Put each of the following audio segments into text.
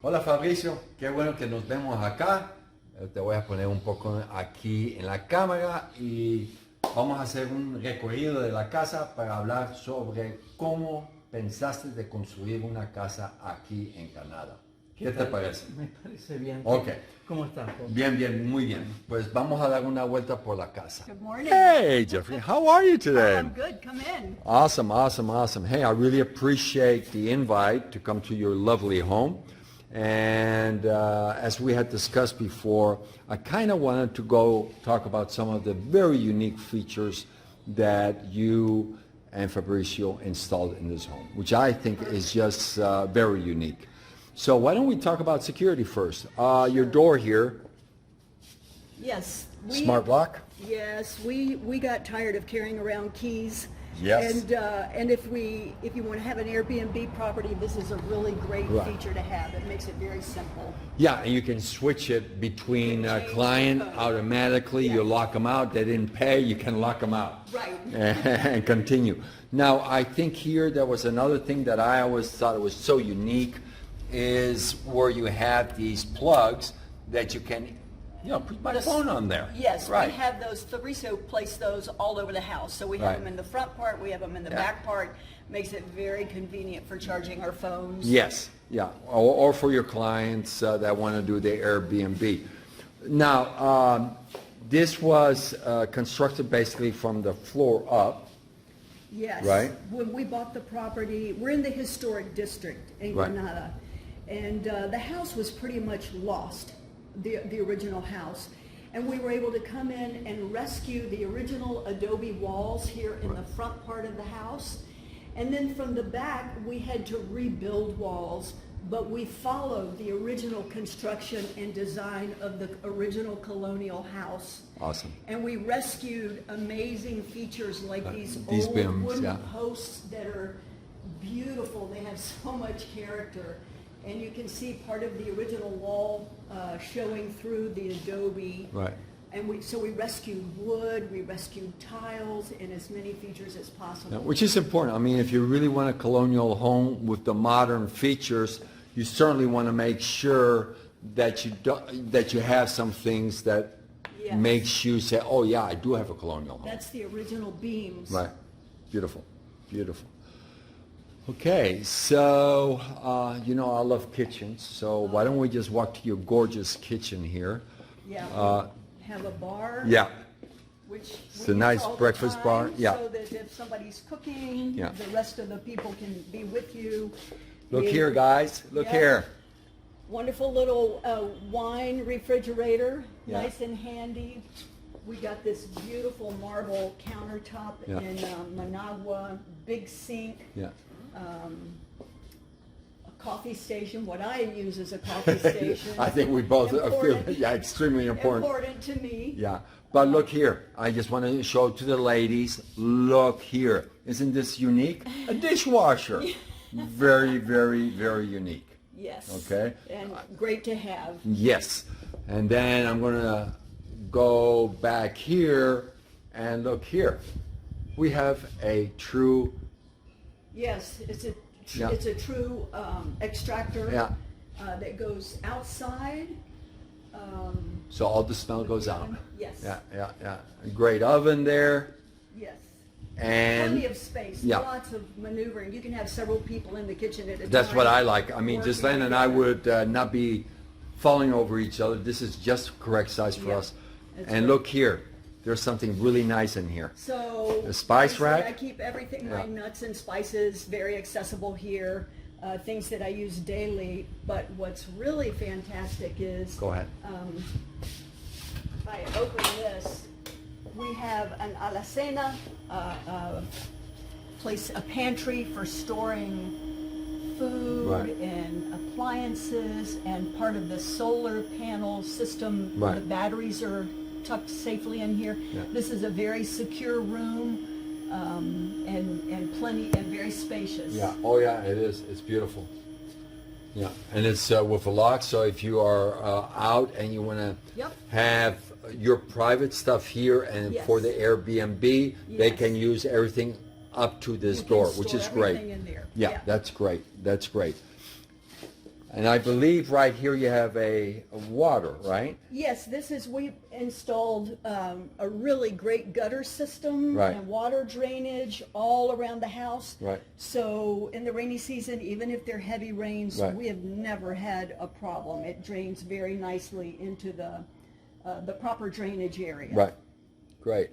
Hola Fabricio, qué bueno que nos vemos acá. Te voy a poner un poco aquí en la cámara y vamos a hacer un recorrido de la casa para hablar sobre cómo pensaste de construir una casa aquí en Granada. ¿Qué te parece? Me parece bien. Ok. ¿Cómo estás, Juan? Bien, bien, muy bien. Pues vamos a dar una vuelta por la casa. Good morning. Hey Jeffrey, how are you today? I'm good. Come in. Awesome, awesome, awesome. Hey, I really appreciate the invite to come to your lovely home. And as we had discussed before, I kind of wanted to go talk about some of the very unique features that you and Fabricio installed in this home, which I think is just very unique. So why don't we talk about security first? Your door here, Yes. smart lock. Yes, we got tired of carrying around keys. Yes. And if you want to have an Airbnb property, this is a really great Right. feature to have. It makes it very simple. Yeah, and you can switch it between Change the client code. automatically. You Yes. lock them out. They didn't pay. You can lock them out. Right. And continue. Now, I think here there was another thing that I always thought it was so unique is where you have these plugs that you can, put my phone on there. Yes, Right. we have those. Fabricio placed those all over the house. So we have Right. them in the front part. We have them in the Yeah. back part. Makes it very convenient for charging our phones. Yes, yeah, or for your clients that want to do the Airbnb. Now, this was constructed basically from the floor up. Yes. Right. When we bought the property, we're in the historic district in Right. Granada. And the house was pretty much lost, the original house. And we were able to come in and rescue the original adobe walls here in the front part of the house. And then from the back, we had to rebuild walls, but we followed the original construction and design of the original colonial house. Awesome. And we rescued amazing features like these old beams, wooden yeah. posts that are beautiful. They have so much character. And you can see part of the original wall showing through the adobe. Right. And so we rescued wood, we rescued tiles, and as many features as possible. Yeah, which is important. I mean, if you really want a colonial home with the modern features, you certainly want to make sure that you have some things that Yes. makes you say, oh yeah, I do have a colonial home. That's the original beams. Right. Beautiful. Beautiful. Okay, so, I love kitchens, so why don't we just walk to your gorgeous kitchen here? Yeah. We have a bar. Yeah. Which It's we a nice use all the breakfast time, bar, yeah. So that if somebody's cooking, Yeah. the rest of the people can be with you. Look We- here, guys. Look Yeah. here. Wonderful little wine refrigerator, Yeah. nice and handy. We got this beautiful marble countertop Yeah. in Managua, big sink, Yeah. a coffee station. What I use is a coffee station. I think we both feel, Important. yeah, extremely important. Important to me. Yeah, but look here. I just want to show to the ladies. Look here. Isn't this unique? A dishwasher. Very, very, very unique. Yes. Okay. And great to have. Yes. And then I'm going to go back here and look here. We have a true, Yes, it's a Yeah. it's a true extractor Yeah. that goes outside. so all the smell goes out. Yes. Yeah, yeah, yeah. A great oven there. Yes. And Plenty of space. yeah. Lots of maneuvering. You can have several people in the kitchen at a time. that's what I like. I mean, working Ghislaine and I together. would not be falling over each other. This is just correct size for Yeah, us. that's And right. look here. There's something really nice in here. So A spice like I said, rack? I keep everything, my Yeah. nuts and spices, very accessible here. Things that I use daily. But what's really fantastic is Go ahead. if I open this, we have an alacena, a pantry for storing food Right. and appliances, and part of the solar panel system. Right. The batteries are tucked safely in here. Yeah. This is a very secure room, and very spacious. Yeah. Oh, yeah. It is. It's beautiful. Yeah. And it's with a lock. So if you are out and you want to Yep. have your private stuff here, and Yes. for the Airbnb, they Yes. can use everything up to this You can door, which store is great. everything in there. Yeah, Yeah. that's great. That's great. And I believe right here you have a water, right? Yes, we installed a really great gutter system Right. and water drainage all around the house. Right. So in the rainy season, even if they're heavy rains, Right. we have never had a problem. It drains very nicely into the proper drainage area. Right. Great.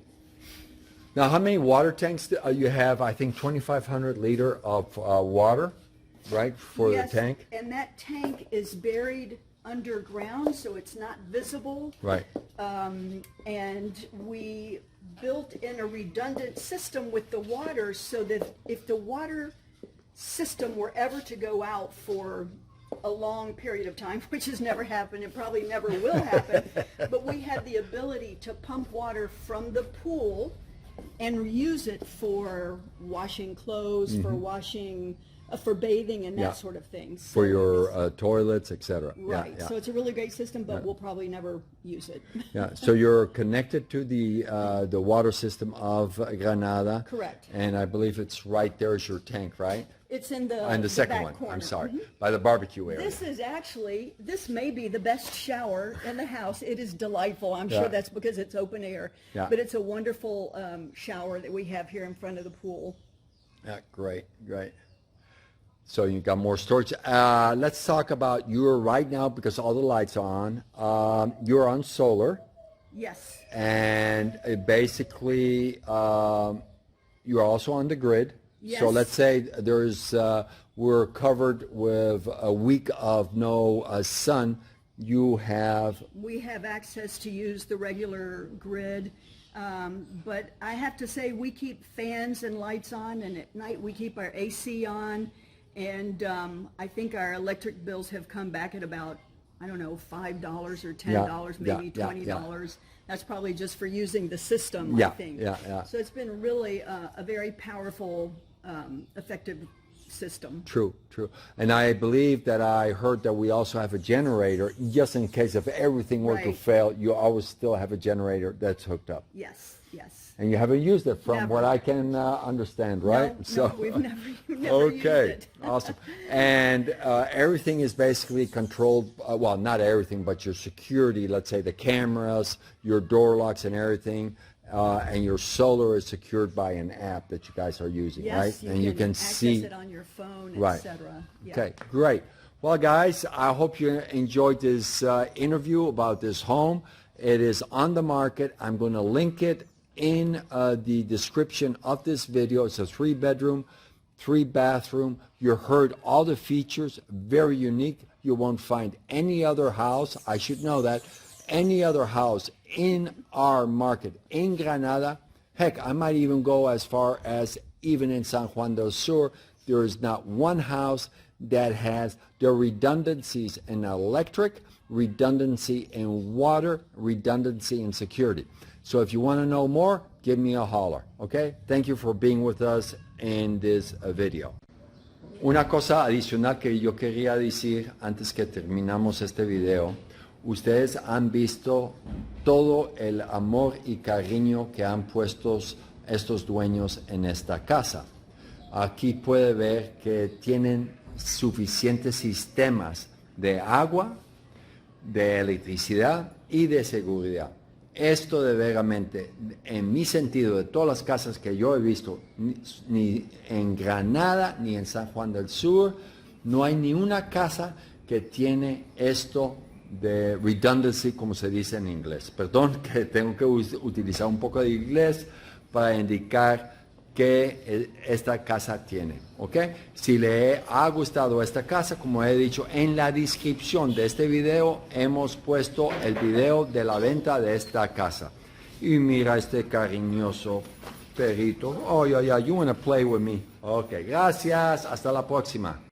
Now, how many water tanks do you have? I think 2,500 liter of water, right, for Yes, the tank? and that tank is buried underground, so it's not visible. Right. And we built in a redundant system with the water so that if the water system were ever to go out for a long period of time, which has never happened and probably never will happen, but we had the ability to pump water from the pool and use it for washing clothes, for washing, for bathing and that Yeah. sort of thing. For So your toilets, etc. right. Yeah, yeah. So it's a really great system, but we'll probably never use it. Yeah, so you're connected to the water system of Granada. Correct. And I believe it's right there is your tank, right? It's in the And the second back one, corner. I'm sorry, Mhm. by the barbecue area. This may be the best shower in the house. It is delightful. I'm Yeah. sure that's because it's open air. Yeah. But it's a wonderful shower that we have here in front of the pool. Yeah, great, great. So you got more storage. Let's talk about you're right now, because all the lights are on, you're on solar. Yes. And basically, you're also on the grid. Yes. So let's say we're covered with a week of no sun. We have access to use the regular grid. But I have to say we keep fans and lights on, and at night we keep our AC on. And I think our electric bills have come back at about, I don't know, $5 or $10, Yeah, maybe yeah, $20. That's probably just for using the system, Yeah, I think. yeah, yeah. So it's been really a very powerful, effective system. True, true. And I believe that I heard that we also have a generator, just in case if everything were to Right. fail, you always still have a generator that's hooked up. Yes, yes. And you haven't used it from Never. what I can understand, right? No, we've never used Okay, it. awesome. And everything is basically controlled, well, not everything, but your security, let's say the cameras, your door locks and everything, and your solar is secured by an app that you guys are using, Yes, right? And you can access see it on your phone, Right. etc. Yeah. Okay, great. Well, guys, I hope you enjoyed this interview about this home. It is on the market. I'm going to link it in the description of this video. It's a 3-bedroom, 3-bathroom. You heard all the features, very unique. You won't find any other house, I should know that, any other house in our market in Granada. Heck, I might even go as far as even in San Juan del Sur, there is not one house that has the redundancies in electric, redundancy in water, redundancy in security. So if you want to know more, give me a holler, okay? Thank you for being with us in this video. Una cosa adicional que yo quería decir antes que terminamos este video, ustedes han visto todo el amor y cariño que han puesto estos dueños en esta casa. Aquí puede ver que tienen suficientes sistemas de agua, de electricidad y de seguridad. Esto de veramente, en mi sentido, de todas las casas que yo he visto, ni en Granada ni en San Juan del Sur, no hay ni una casa que tiene esto de redundancy, como se dice en inglés. Perdón que tengo que utilizar un poco de inglés para indicar que esta casa tiene, ¿ok? Si le ha gustado esta casa, como he dicho, en la descripción de este video hemos puesto el video de la venta de esta casa. Y mira este cariñoso perrito. Oh, yeah, you want to play with me. Ok, gracias. Hasta la próxima.